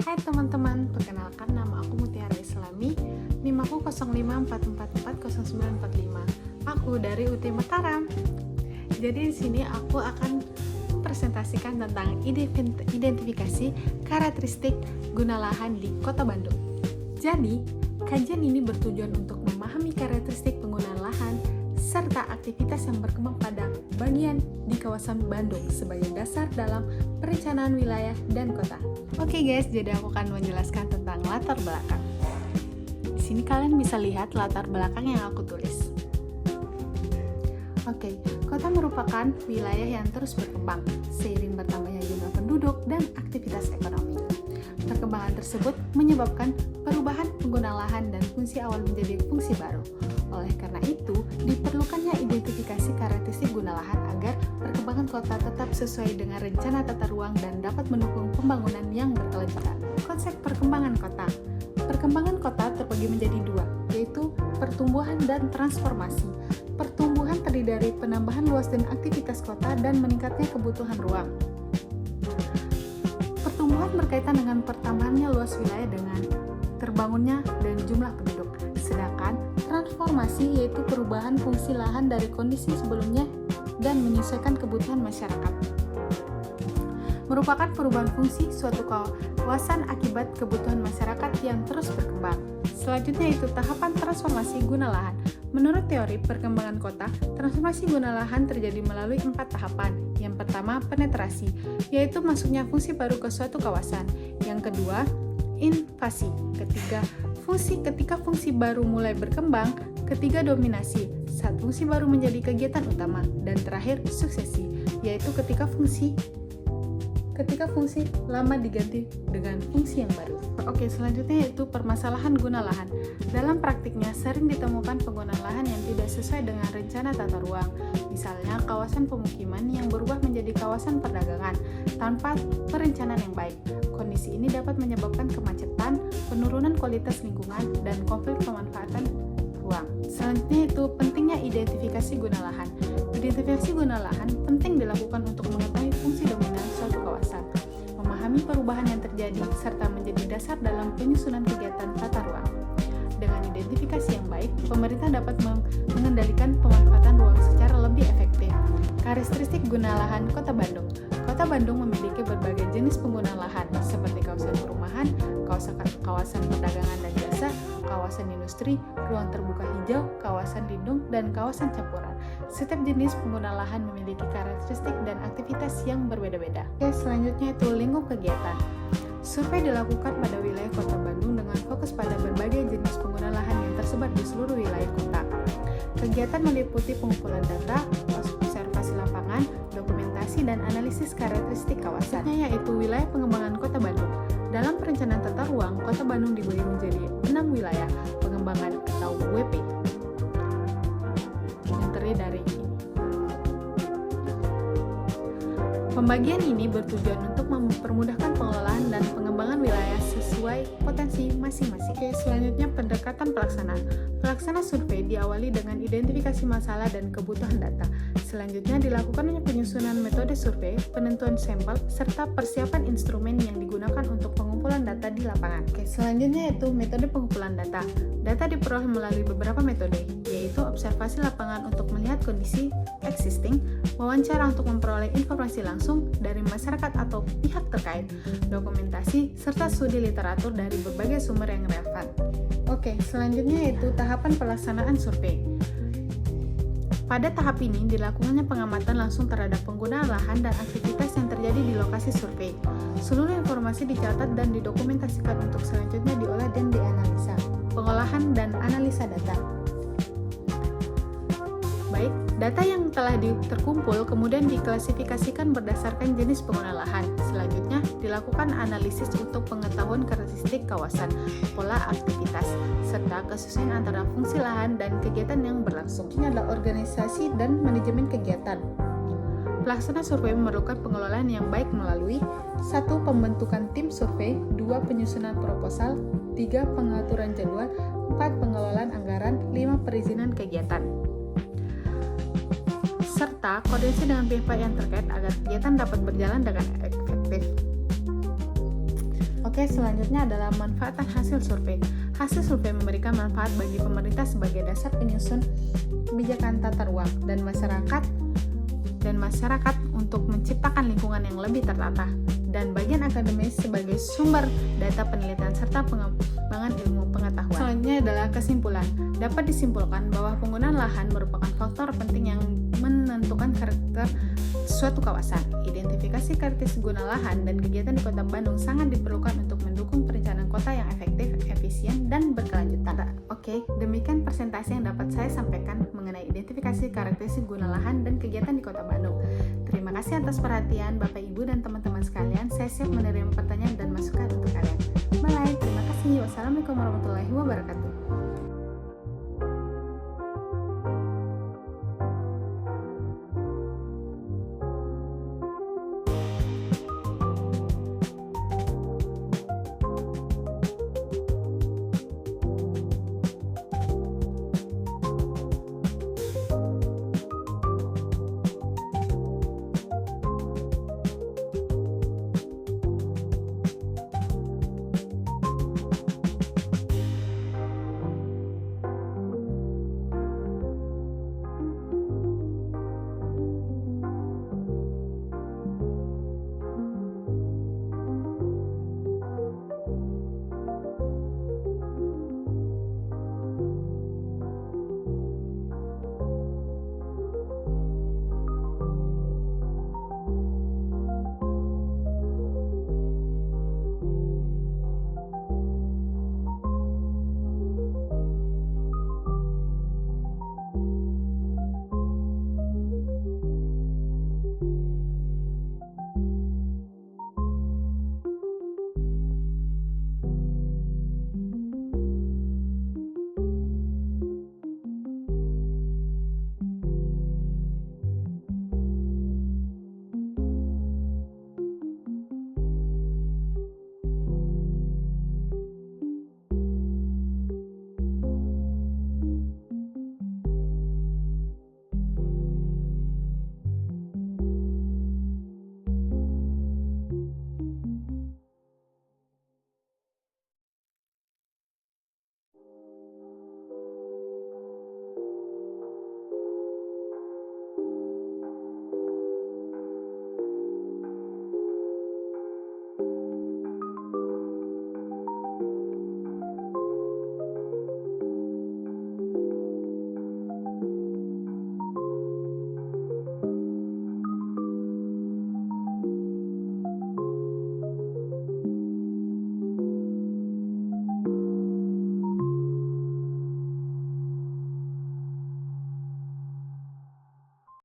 Hai teman-teman, perkenalkan nama aku Mutiara Islami, NIM aku 0544400945. Aku dari UT Mataram. Jadi di sini aku akan presentasikan tentang identifikasi karakteristik guna lahan di Kota Bandung. Jadi, kajian ini bertujuan untuk memahami karakteristik penggunaan lahan serta aktivitas yang berkembang pada bagian di kawasan Bandung sebagai dasar dalam perencanaan wilayah dan kota. Oke guys, jadi aku akan menjelaskan tentang latar belakang. Di sini kalian bisa lihat latar belakang yang aku tulis. Oke, kota merupakan wilayah yang terus berkembang seiring bertambahnya jumlah penduduk dan aktivitas ekonomi. Perkembangan tersebut menyebabkan perubahan pengguna lahan dan fungsi awal menjadi fungsi baru. Oleh karena itu, diperlukannya identifikasi karakteristik guna lahan agar perkembangan kota tetap sesuai dengan rencana tata ruang dan dapat mendukung pembangunan yang berkelanjutan. Konsep perkembangan kota. Perkembangan kota terbagi menjadi dua, yaitu pertumbuhan dan transformasi. Pertumbuhan terdiri dari penambahan luas dan aktivitas kota dan meningkatnya kebutuhan ruang. Pertumbuhan berkaitan dengan pertambahannya luas wilayah dengan terbangunnya dan jumlah penduduk. Sedangkan transformasi yaitu perubahan fungsi lahan dari kondisi sebelumnya dan menyesuaikan kebutuhan masyarakat. Merupakan perubahan fungsi suatu kawasan akibat kebutuhan masyarakat yang terus berkembang. Selanjutnya itu tahapan transformasi guna lahan. Menurut teori perkembangan kota, transformasi guna lahan terjadi melalui 4 tahapan. Yang pertama, penetrasi, yaitu masuknya fungsi baru ke suatu kawasan. Yang kedua, invasi. Ketika fungsi baru mulai berkembang. Ketiga, dominasi, saat fungsi baru menjadi kegiatan utama. Dan terakhir, suksesi, yaitu ketika fungsi lama diganti dengan fungsi yang baru. Oke, selanjutnya yaitu permasalahan guna lahan. Dalam praktiknya sering ditemukan penggunaan lahan yang tidak sesuai dengan rencana tata ruang. Misalnya kawasan pemukiman yang berubah menjadi kawasan perdagangan tanpa perencanaan yang baik. Kondisi ini dapat menyebabkan kemacetan, penurunan kualitas lingkungan, dan konflik pemanfaatan ruang. Selanjutnya itu pentingnya identifikasi guna lahan. Identifikasi guna lahan penting dilakukan untuk mengetahui fungsi dominan suatu kawasan, memahami perubahan yang terjadi, serta menjadi dasar dalam penyusunan kegiatan tata ruang. Dengan identifikasi yang baik, pemerintah dapat mengendalikan pemanfaatan ruang secara lebih efektif. Karakteristik guna lahan Kota Bandung. Kota Bandung memiliki berbagai jenis penggunaan lahan, seperti kawasan perumahan, kawasan perdagangan dan jasa, kawasan industri, ruang terbuka hijau, kawasan lindung, dan kawasan campuran. Setiap jenis pengguna lahan memiliki karakteristik dan aktivitas yang berbeda-beda. Oke, selanjutnya itu lingkup kegiatan. Survei dilakukan pada wilayah Kota Bandung dengan fokus pada berbagai jenis pengguna lahan yang tersebar di seluruh wilayah kota. Kegiatan meliputi pengumpulan data, observasi lapangan, dokumentasi, dan analisis karakteristik kawasan. Yaitu wilayah pengembangan Kota Bandung. Dalam perencanaan tata ruang, Kota Bandung dibagi menjadi 6 wilayah pengembangan atau WP. Yang terdiri dari pembagian ini bertujuan untuk mempermudahkan pengelolaan dan pengembangan wilayah sesuai potensi masing-masing. Oke, selanjutnya pendekatan pelaksana. Pelaksana survei diawali dengan identifikasi masalah dan kebutuhan data. Selanjutnya dilakukan penyusunan metode survei, penentuan sampel, serta persiapan instrumen yang digunakan untuk pengumpulan data di lapangan. Oke, selanjutnya yaitu metode pengumpulan data. Data diperoleh melalui beberapa metode, yaitu observasi lapangan untuk melihat kondisi existing, wawancara untuk memperoleh informasi langsung dari masyarakat atau pihak terkait, dokumentasi, serta studi literatur dari berbagai sumber yang relevan. Oke, selanjutnya yaitu tahapan pelaksanaan survei. Pada tahap ini dilakukannya pengamatan langsung terhadap penggunaan lahan dan aktivitas yang terjadi di lokasi survei. Seluruh informasi dicatat dan didokumentasikan untuk selanjutnya diolah dan dianalisa. Pengolahan dan analisa data. Baik, data yang telah terkumpul kemudian diklasifikasikan berdasarkan jenis penggunaan lahan. Selanjutnya, dilakukan analisis untuk pengetahuan karakteristik kawasan, pola aktivitas, serta kesesuaian antara fungsi lahan dan kegiatan yang berlangsung. Ini adalah organisasi dan manajemen kegiatan. Pelaksana survei memerlukan pengelolaan yang baik melalui 1. Pembentukan tim survei, 2. Penyusunan proposal, 3. Pengaturan jadwal, 4. Pengelolaan anggaran, 5. Perizinan kegiatan, serta koordinasi dengan pihak yang terkait agar kegiatan dapat berjalan dengan efektif. Oke, selanjutnya adalah manfaatan hasil survei. Hasil survei memberikan manfaat bagi pemerintah sebagai dasar penyusun kebijakan tata ruang dan masyarakat untuk menciptakan lingkungan yang lebih tertata, dan bagian akademis sebagai sumber data penelitian serta pengembangan ilmu pengetahuan. Selanjutnya adalah kesimpulan. Dapat disimpulkan bahwa penggunaan lahan merupakan faktor penting yang menentukan karakter suatu kawasan. Identifikasi karakteristik guna lahan dan kegiatan di Kota Bandung sangat diperlukan untuk mendukung perencanaan kota yang efektif, efisien, dan berkelanjutan. Oke, demikian presentasi yang dapat saya sampaikan mengenai identifikasi karakteristik guna lahan dan kegiatan di Kota Bandung. Terima kasih atas perhatian Bapak, Ibu, dan teman-teman sekalian. Saya siap menerima pertanyaan dan masukan untuk kalian. Bye, terima kasih. Wassalamualaikum warahmatullahi wabarakatuh.